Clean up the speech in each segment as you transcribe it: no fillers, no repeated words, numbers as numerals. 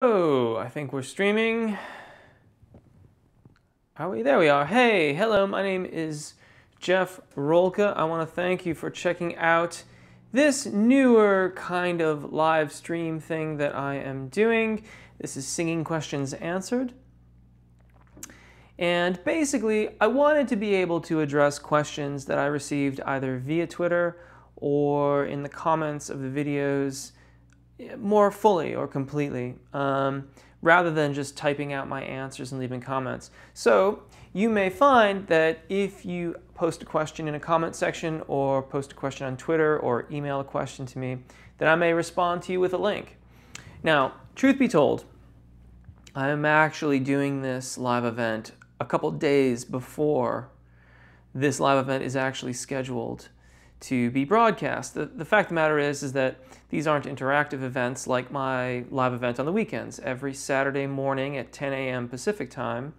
Oh, I think we're streaming. Are we? There we are. Hey, hello, my name is Jeff Rolka. I want to thank you for checking out this newer kind of live stream thing that I am doing. This is Singing Questions Answered. And basically, I wanted to be able to address questions that I received either via Twitter or in the comments of the videos more fully or completely, rather than just typing out my answers and leaving comments. So you may find that if you post a question in a comment section or post a question on Twitter or email a question to me, that I may respond to you with a link. Now, truth be told, I'm actually doing this live event a couple days before this live event is actually scheduled to be broadcast. The fact of the matter is that these aren't interactive events like my live event on the weekends. Every Saturday morning at 10 a.m. Pacific time,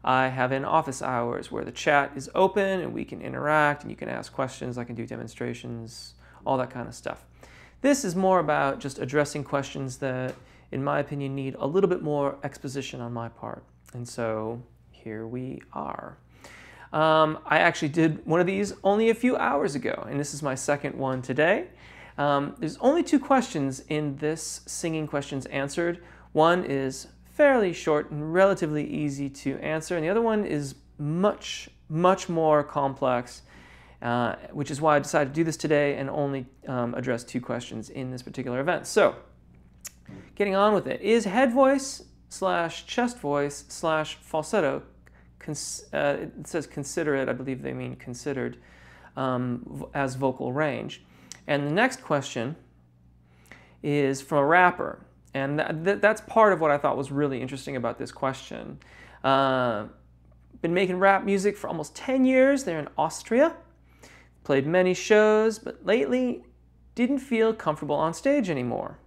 I have in office hours where the chat is open and we can interact and you can ask questions, I can do demonstrations, all that kind of stuff. This is more about just addressing questions that, in my opinion, need a little bit more exposition on my part. And so here we are. I actually did one of these only a few hours ago, and this is my second one today. There's only two questions in this Singing Questions Answered. One is fairly short and relatively easy to answer, and the other one is much more complex, which is why I decided to do this today and only address two questions in this particular event. So, getting on with it, is head voice / chest voice / falsetto, it says consider it, I believe they mean considered, as vocal range. And the next question is from a rapper. And that's part of what I thought was really interesting about this question. Been making rap music for almost 10 years. They're in Austria. Played many shows, but lately didn't feel comfortable on stage anymore.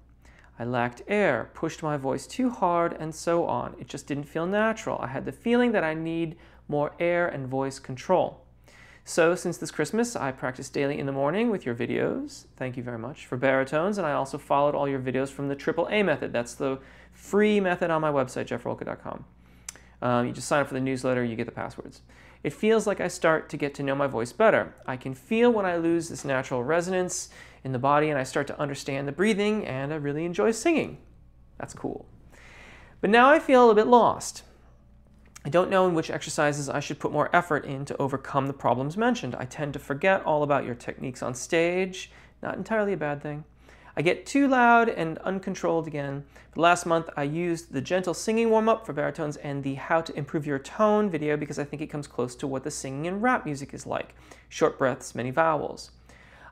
I lacked air, pushed my voice too hard, and so on. It just didn't feel natural. I had the feeling that I need more air and voice control. So since this Christmas, I practice daily in the morning with your videos. Thank you very much for baritones. And I also followed all your videos from the AAA method. That's the free method on my website, jeffrolka.com. You just sign up for the newsletter, you get the passwords. It feels like I start to get to know my voice better. I can feel when I lose this natural resonance in the body and I start to understand the breathing, and I really enjoy singing. That's cool. But now I feel a little bit lost. I don't know in which exercises I should put more effort in to overcome the problems mentioned. I tend to forget all about your techniques on stage. Not entirely a bad thing. I get too loud and uncontrolled again. But last month I used the gentle singing warm-up for baritones and the how to improve your tone video because I think it comes close to what the singing in rap music is like. Short breaths, many vowels.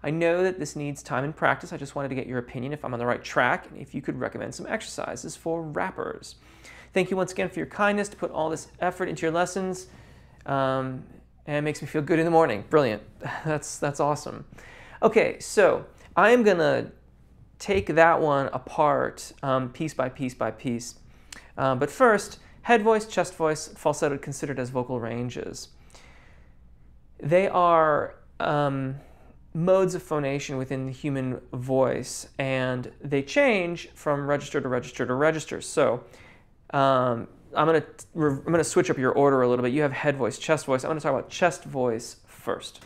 I know that this needs time and practice. I just wanted to get your opinion if I'm on the right track and if you could recommend some exercises for rappers. Thank you once again for your kindness to put all this effort into your lessons. And it makes me feel good in the morning. Brilliant. That's awesome. Okay, so I am going to take that one apart piece by piece by piece. But first, head voice, chest voice, falsetto considered as vocal ranges. They are modes of phonation within the human voice, and they change from register to register to register. So I'm gonna switch up your order a little bit. You have head voice, chest voice. I'm gonna talk about chest voice first.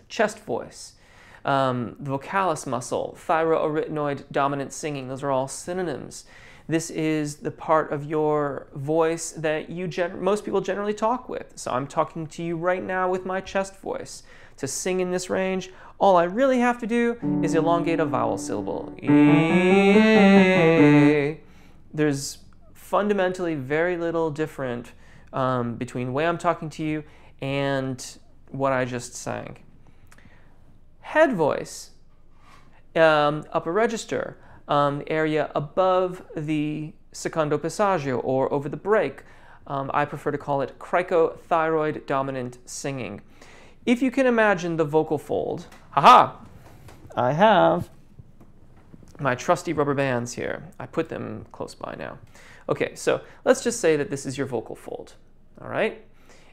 Chest voice, the vocalis muscle, thyroarytenoid dominant singing. Those are all synonyms. This is the part of your voice that most people generally talk with. So I'm talking to you right now with my chest voice. To sing in this range, all I really have to do is elongate a vowel syllable. There's fundamentally very little different between the way I'm talking to you and what I just sang. Head voice, upper register, area above the secondo passaggio or over the break. I prefer to call it cricothyroid dominant singing. If you can imagine the vocal fold, haha, I have my trusty rubber bands here. I put them close by now. Okay, so let's just say that this is your vocal fold, all right?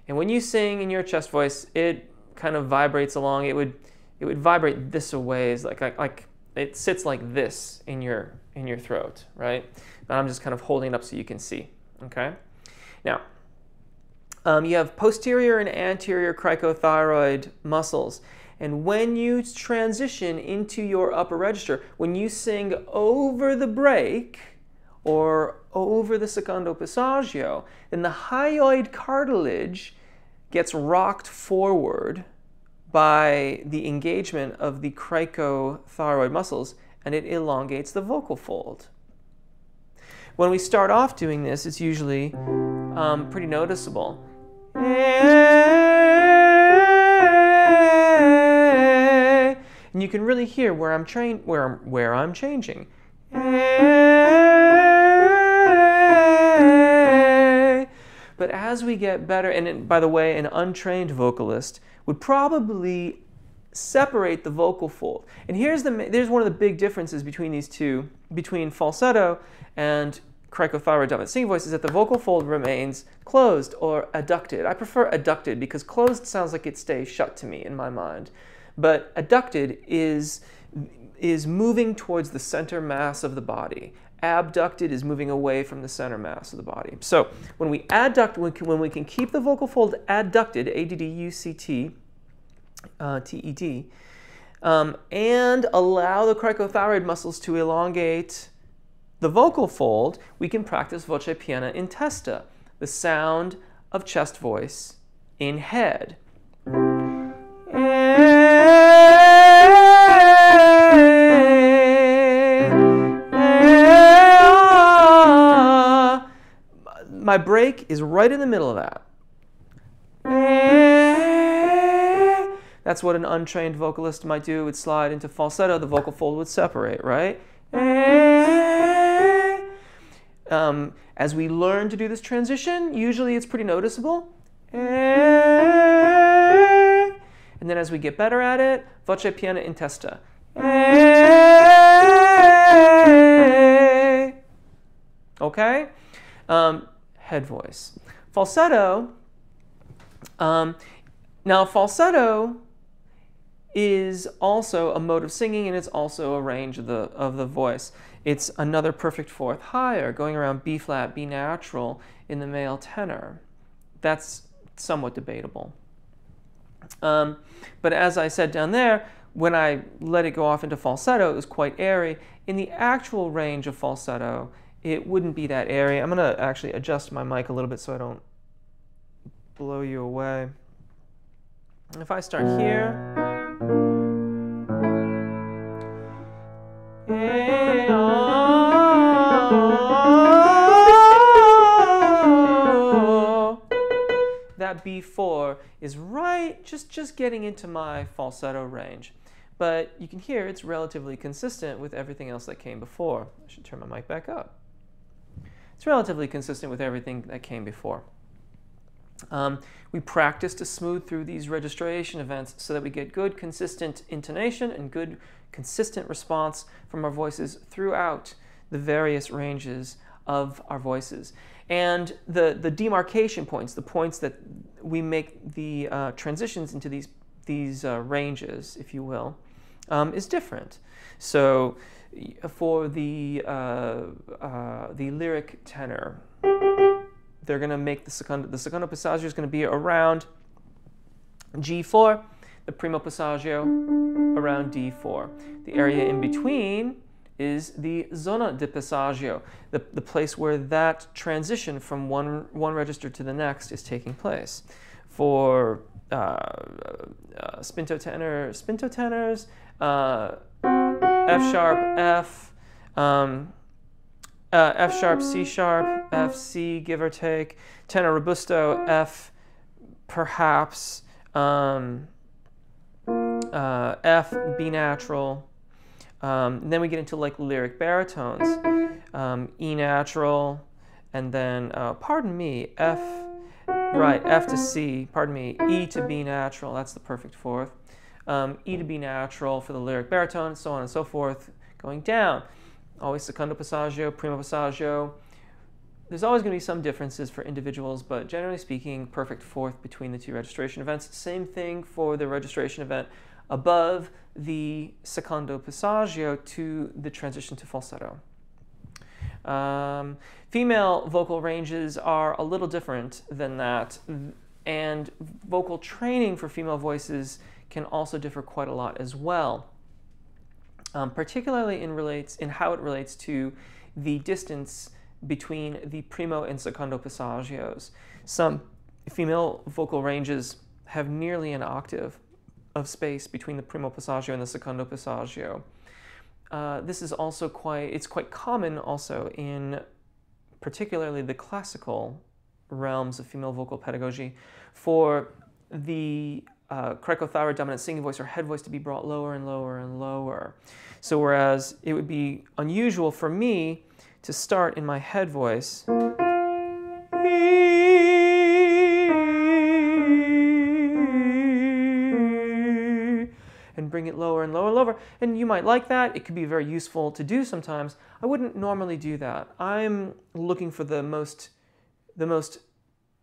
And when you sing in your chest voice, it kind of vibrates along. It would vibrate this a ways, like it sits like this in your throat, right? But I'm just kind of holding it up so you can see, okay? Now, you have posterior and anterior cricothyroid muscles. And when you transition into your upper register, when you sing over the break or over the secondo passaggio, then the hyoid cartilage gets rocked forward by the engagement of the cricothyroid muscles, and it elongates the vocal fold. When we start off doing this, it's usually pretty noticeable. And you can really hear where I'm changing. But as we get better, and by the way, an untrained vocalist would probably separate the vocal fold. And here's one of the big differences between these two, between falsetto and cricothyroid dominant singing voice, is that the vocal fold remains closed or adducted. I prefer adducted because closed sounds like it stays shut to me in my mind. But adducted is moving towards the center mass of the body. Abducted is moving away from the center mass of the body. So when we adduct, when we can keep the vocal fold adducted, A-D-D-U-C-T-T-E-D, and allow the cricothyroid muscles to elongate the vocal fold, we can practice voce piena in testa, the sound of chest voice in head. My break is right in the middle of that. That's what an untrained vocalist might do. It would slide into falsetto, the vocal fold would separate, right? As we learn to do this transition, usually it's pretty noticeable. And then as we get better at it, voce piena in testa. Okay? Head voice. Falsetto. Now falsetto is also a mode of singing, and it's also a range of the voice. It's another perfect fourth higher, going around B flat, B natural in the male tenor. That's somewhat debatable. But as I said down there, when I let it go off into falsetto, it was quite airy. In the actual range of falsetto, it wouldn't be that airy. I'm going to actually adjust my mic a little bit so I don't blow you away. If I start here, that B4 is right, just getting into my falsetto range. But you can hear it's relatively consistent with everything else that came before. I should turn my mic back up. It's relatively consistent with everything that came before. We practice to smooth through these registration events so that we get good, consistent intonation and good, consistent response from our voices throughout the various ranges of our voices. And the demarcation points, the points that we make the transitions into these ranges, if you will, is different. So for the lyric tenor, they're going to make the secondo passaggio is going to be around G4, the primo passaggio around D4. The area in between is the zona di passaggio, the place where that transition from one register to the next is taking place. For spinto tenors, F sharp, F, F sharp, C sharp, F, C, give or take, tenor robusto, F, perhaps, F, B natural. Then we get into like lyric baritones, E natural, and then, pardon me, F, right, F to C, pardon me, E to B natural, that's the perfect fourth. E to B natural for the lyric baritone, so on and so forth, going down. Always secondo passaggio, primo passaggio. There's always going to be some differences for individuals, but generally speaking, perfect fourth between the two registration events. Same thing for the registration event above the secondo passaggio to the transition to falsetto. Female vocal ranges are a little different than that, and vocal training for female voices can also differ quite a lot as well, particularly in how it relates to the distance between the primo and secondo passaggios. Some female vocal ranges have nearly an octave of space between the primo passaggio and the secondo passaggio. This is also quite common also in particularly the classical realms of female vocal pedagogy for the cricothyroid dominant singing voice or head voice to be brought lower and lower and lower. So whereas it would be unusual for me to start in my head voice and bring it lower and lower and lower, and you might like that. It could be very useful to do sometimes. I wouldn't normally do that. I'm looking for the most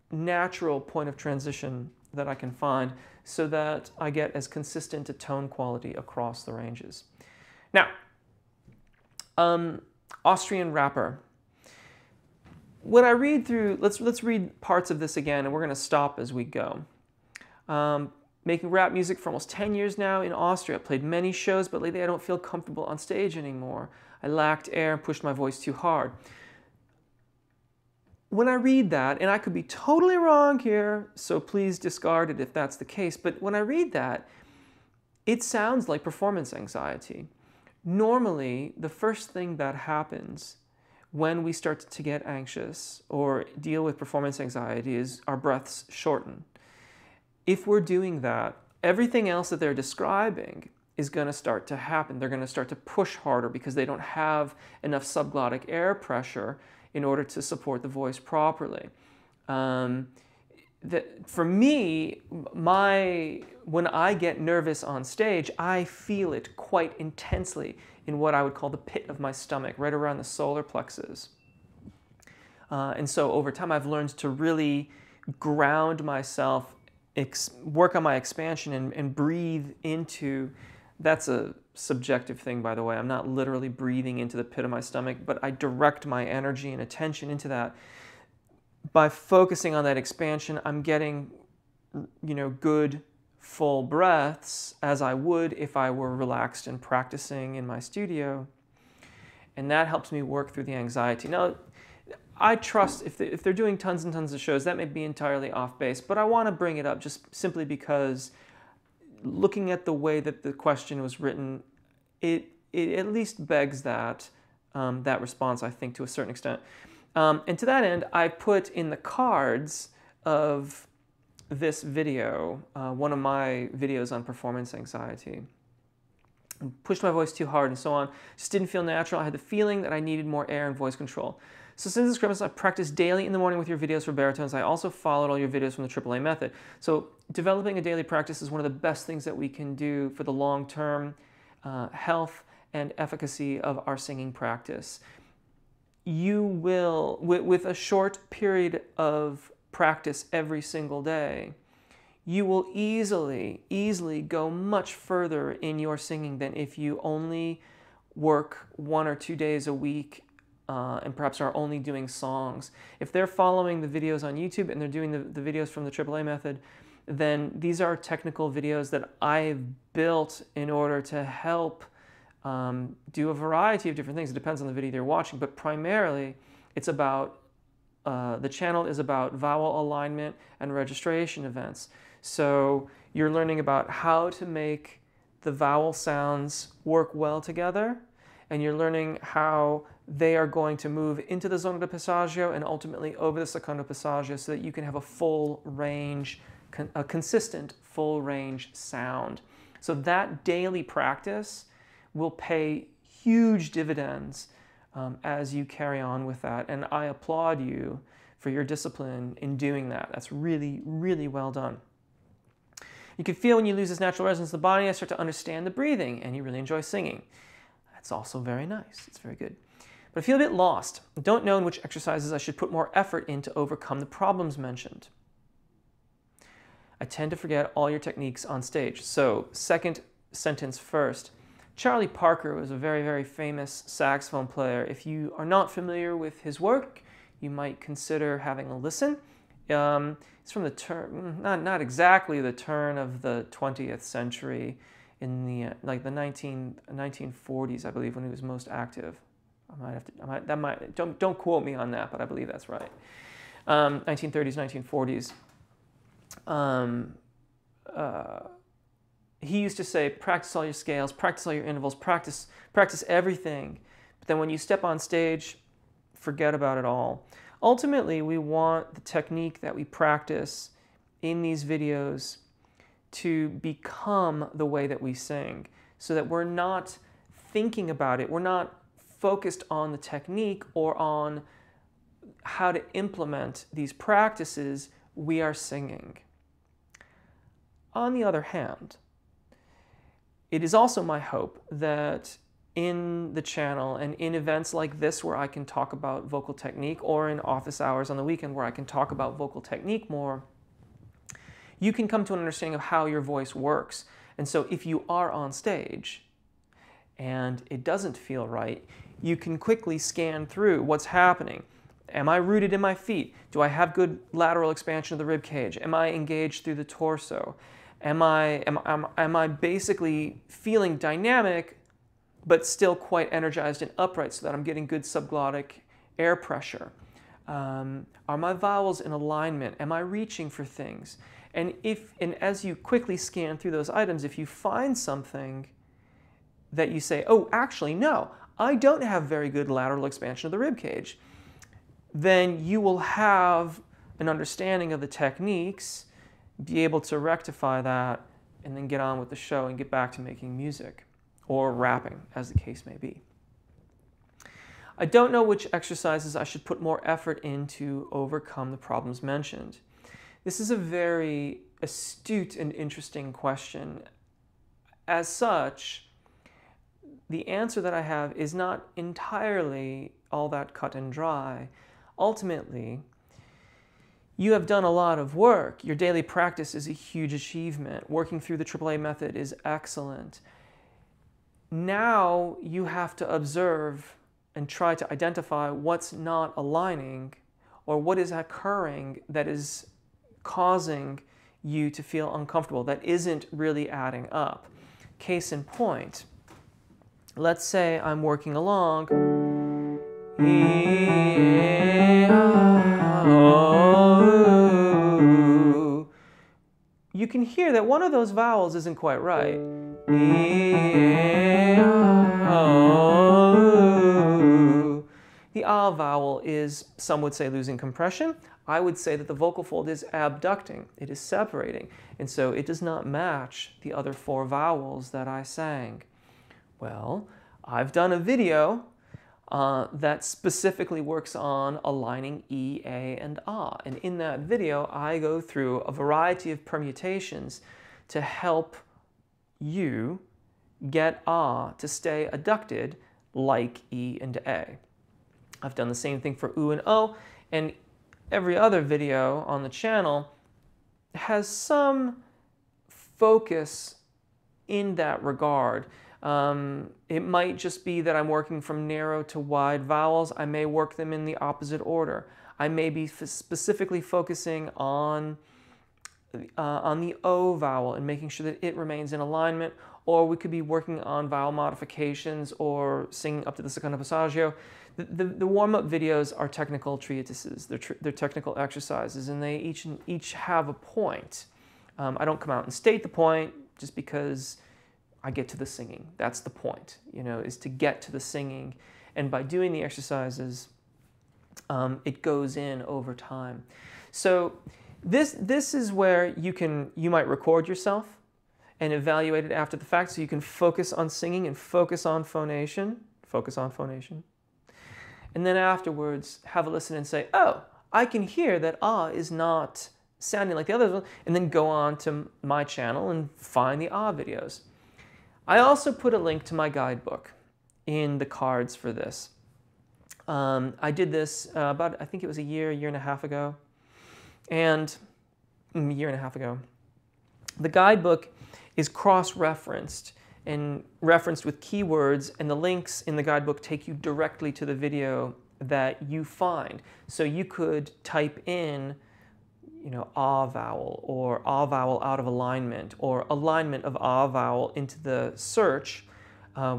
natural point of transition that I can find so that I get as consistent a tone quality across the ranges. Now, Austrian rapper. When I read through, let's read parts of this again, and we're going to stop as we go. Making rap music for almost 10 years now in Austria. I've played many shows, but lately I don't feel comfortable on stage anymore. I lacked air and pushed my voice too hard. When I read that, and I could be totally wrong here, so please discard it if that's the case, but when I read that, it sounds like performance anxiety. Normally, the first thing that happens when we start to get anxious or deal with performance anxiety is our breaths shorten. If we're doing that, everything else that they're describing is going to start to happen. They're going to start to push harder because they don't have enough subglottic air pressure in order to support the voice properly. For me, when I get nervous on stage, I feel it quite intensely in what I would call the pit of my stomach, right around the solar plexus. And so over time, I've learned to really ground myself, work on my expansion and breathe into, that's a subjective thing, by the way. I'm not literally breathing into the pit of my stomach, but I direct my energy and attention into that. By focusing on that expansion, I'm getting, good full breaths as I would if I were relaxed and practicing in my studio. And that helps me work through the anxiety. Now, I trust if they're doing tons and tons of shows, that may be entirely off base, but I want to bring it up just simply because looking at the way that the question was written, it at least begs that response, I think, to a certain extent. And to that end, I put in the cards of this video, one of my videos on performance anxiety. Pushed my voice too hard and so on. Just didn't feel natural. I had the feeling that I needed more air and voice control. So since this premise, I practiced daily in the morning with your videos for baritones. I also followed all your videos from the AAA method. So developing a daily practice is one of the best things that we can do for the long-term health and efficacy of our singing practice. You will, with a short period of practice every single day, you will easily go much further in your singing than if you only work 1 or 2 days a week and perhaps are only doing songs. If they're following the videos on YouTube and they're doing the videos from the AAA method, then these are technical videos that I've built in order to help do a variety of different things. It depends on the video they're watching, but primarily it's about, the channel is about vowel alignment and registration events. So you're learning about how to make the vowel sounds work well together, and you're learning how they are going to move into the zona de passaggio and ultimately over the secondo passaggio so that you can have a full range, a consistent full range sound. So that daily practice will pay huge dividends as you carry on with that. And I applaud you for your discipline in doing that. That's really, really well done. You can feel when you lose this natural resonance in the body, I start to understand the breathing, and you really enjoy singing. That's also very nice. It's very good. But I feel a bit lost. I don't know in which exercises I should put more effort in to overcome the problems mentioned. I tend to forget all your techniques on stage. So second sentence first. Charlie Parker was a very, very famous saxophone player. If you are not familiar with his work, you might consider having a listen. It's from the turn, not exactly the turn of the 20th century, in the like the 1940s, I believe, when he was most active. Don't quote me on that, but I believe that's right. 1930s, 1940s. He used to say, practice all your scales, practice all your intervals, practice everything. But then when you step on stage, forget about it all. Ultimately, we want the technique that we practice in these videos to become the way that we sing, so that we're not thinking about it. We're not focused on the technique or on how to implement these practices. We are singing. On the other hand, it is also my hope that in the channel and in events like this where I can talk about vocal technique, or in office hours on the weekend where I can talk about vocal technique more, you can come to an understanding of how your voice works. And so if you are on stage and it doesn't feel right, you can quickly scan through what's happening. Am I rooted in my feet? Do I have good lateral expansion of the rib cage? Am I engaged through the torso? Am I basically feeling dynamic but still quite energized and upright so that I'm getting good subglottic air pressure? Are my vowels in alignment? Am I reaching for things? And as you quickly scan through those items, if you find something that you say, oh, actually, no, I don't have very good lateral expansion of the rib cage, then you will have an understanding of the techniques, be able to rectify that, and then get on with the show and get back to making music or rapping, as the case may be. I don't know which exercises I should put more effort in to overcome the problems mentioned. This is a very astute and interesting question. As such, the answer that I have is not entirely all that cut and dry. Ultimately, you have done a lot of work. Your daily practice is a huge achievement. Working through the AAA method is excellent. Now you have to observe and try to identify what's not aligning or what is occurring that is causing you to feel uncomfortable, that isn't really adding up. Case in point, let's say I'm working along. You can hear that one of those vowels isn't quite right. The ah vowel is, some would say, losing compression. I would say that the vocal fold is abducting. It is separating. And so it does not match the other four vowels that I sang. Well, I've done a video that specifically works on aligning E, A, and Ah. And in that video, I go through a variety of permutations to help you get Ah to stay adducted like E and A. I've done the same thing for Oo and O, and every other video on the channel has some focus in that regard. It might just be that I'm working from narrow to wide vowels. I may work them in the opposite order. I may be specifically focusing on the O vowel and making sure that it remains in alignment, or we could be working on vowel modifications or singing up to the secondo passaggio. The warm-up videos are technical treatises. They're technical exercises, and they each have a point. I don't come out and state the point just because I get to the singing. That's the point, is to get to the singing. And by doing the exercises, it goes in over time. So this is where you might record yourself and evaluate it after the fact, so you can focus on singing and focus on phonation. And then afterwards, have a listen and say, oh, I can hear that ah is not sounding like the others, and then go on to my channel and find the ah videos. I also put a link to my guidebook in the cards for this. I did this about, I think it was a year and a half ago. The guidebook is cross-referenced and referenced with keywords, and the links in the guidebook take you directly to the video that you find. So you could type in, ah vowel, or ah vowel out of alignment, or alignment of ah vowel into the search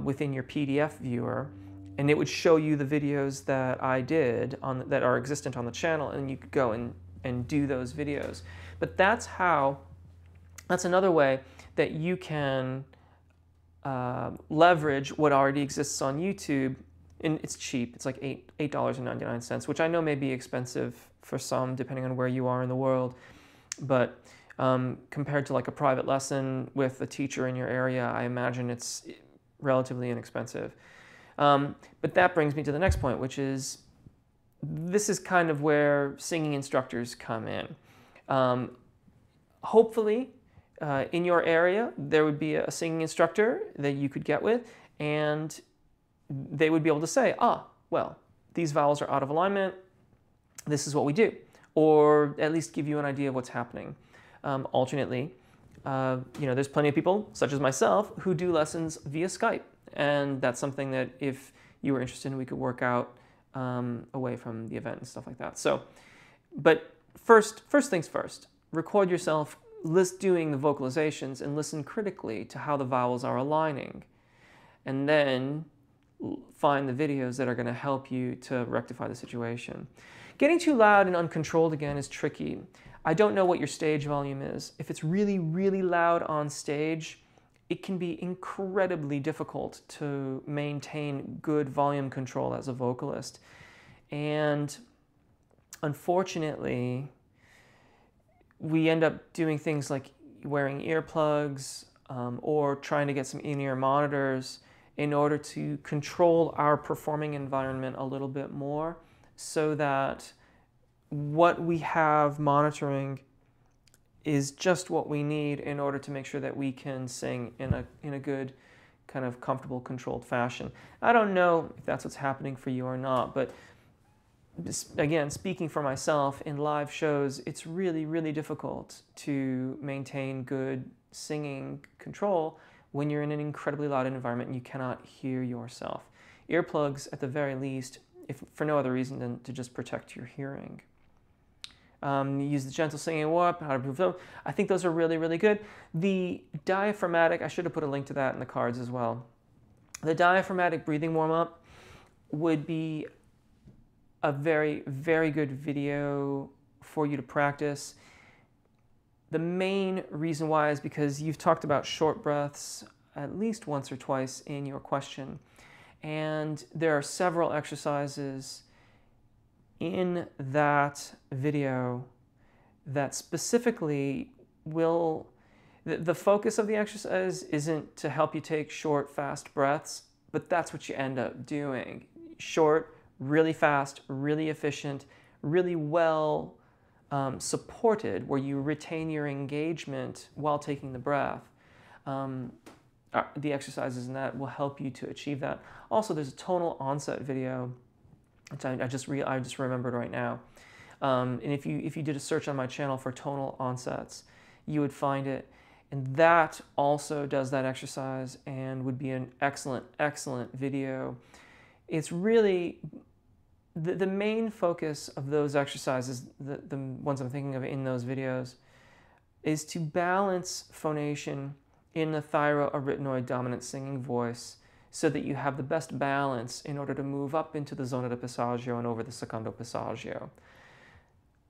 within your PDF viewer, and it would show you the videos that I did that are existent on the channel, and you could go and do those videos. But that's another way that you can leverage what already exists on YouTube. And it's cheap. It's like $8.99, which I know may be expensive for some, depending on where you are in the world. But compared to like a private lesson with a teacher in your area, I imagine it's relatively inexpensive. But that brings me to the next point, which is this is kind of where singing instructors come in. Hopefully, in your area, there would be a singing instructor that you could get with, and they would be able to say, well, these vowels are out of alignment, this is what we do, or at least give you an idea of what's happening. Alternately, there's plenty of people, such as myself, who do lessons via Skype, and that's something that if you were interested in, we could work out away from the event and stuff like that. So, but first things first, record yourself doing the vocalizations and listen critically to how the vowels are aligning, and then find the videos that are going to help you to rectify the situation. Getting too loud and uncontrolled again is tricky. I don't know what your stage volume is. If it's really, really loud on stage, it can be incredibly difficult to maintain good volume control as a vocalist. And unfortunately, we end up doing things like wearing earplugs or trying to get some in-ear monitors in order to control our performing environment a little bit more, so that what we have monitoring is just what we need in order to make sure that we can sing in a good, kind of comfortable, controlled fashion. I don't know if that's what's happening for you or not, but again, speaking for myself, in live shows, it's really, really difficult to maintain good singing control when you're in an incredibly loud environment and you cannot hear yourself. Earplugs, at the very least, if for no other reason than to just protect your hearing. Use the gentle singing warp, how to improve them. I think those are really, really good. The diaphragmatic, I should have put a link to that in the cards as well. The diaphragmatic breathing warm-up would be a very, very good video for you to practice. The main reason why is because you've talked about short breaths at least once or twice in your question. And there are several exercises in that video that specifically will, the focus of the exercise isn't to help you take short, fast breaths, but that's what you end up doing. Short, really fast, really efficient, really well supported, where you retain your engagement while taking the breath. The exercises in that will help you to achieve that. Also, there's a tonal onset video, which I just remembered right now. And if you did a search on my channel for tonal onsets, you would find it. And that also does that exercise and would be an excellent, excellent video. It's really the main focus of those exercises, the ones I'm thinking of in those videos, is to balance phonation in the thyroarytenoid dominant singing voice so that you have the best balance in order to move up into the zona di passaggio and over the secondo passaggio.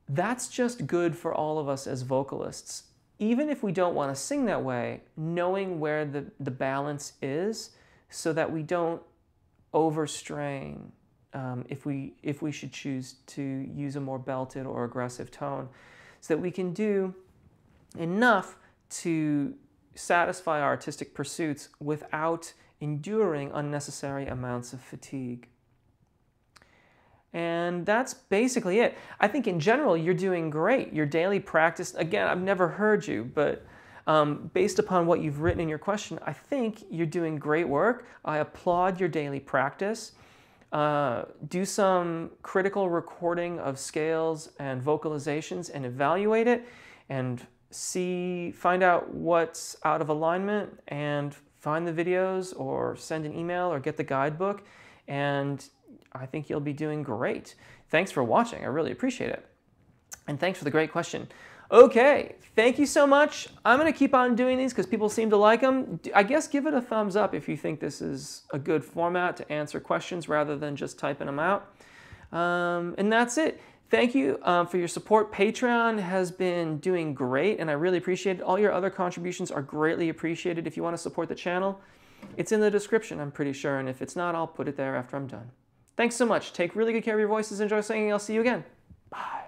That's just good for all of us as vocalists. Even if we don't want to sing that way, knowing where the balance is so that we don't overstrain if we should choose to use a more belted or aggressive tone, so that we can do enough to satisfy our artistic pursuits without enduring unnecessary amounts of fatigue. And that's basically it. I think in general, you're doing great. Your daily practice, again, I've never heard you, but based upon what you've written in your question, I think you're doing great work. I applaud your daily practice. Do some critical recording of scales and vocalizations and evaluate it, and find out what's out of alignment and find the videos or send an email or get the guidebook, and I think you'll be doing great. Thanks for watching. I really appreciate it. And thanks for the great question. Okay, thank you so much. I'm going to keep on doing these because people seem to like them. I guess give it a thumbs up if you think this is a good format to answer questions rather than just typing them out. And that's it. Thank you for your support. Patreon has been doing great, and I really appreciate it. All your other contributions are greatly appreciated. If you want to support the channel, it's in the description, I'm pretty sure. And if it's not, I'll put it there after I'm done. Thanks so much. Take really good care of your voices. Enjoy singing. I'll see you again. Bye.